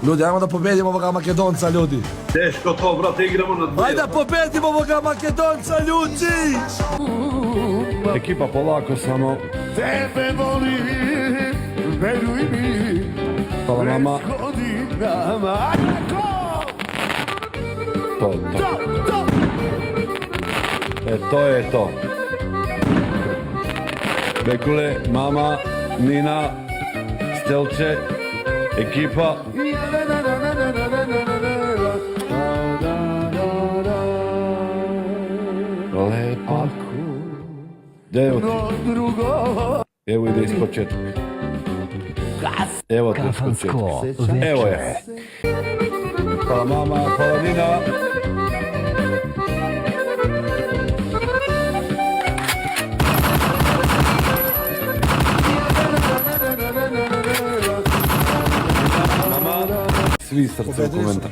Ljudi, ajmo da pobedimo ovoga Makedonca, ljudi. Teško to, brate, igramo na dvije. Ajde da pobedimo ovoga Makedonca, ljudi! Ekipa polako samo. Tebe volim, veruj mi. Hvala mama. Godinama. To. To je to. Bekule, mama, Nina, Stelče, ekipa. Lepo. Evo ti. Evo ide iz početka. Evo ti iz početka. Evo je. Hvala mama, hvala Nina. Svi srce u komentar.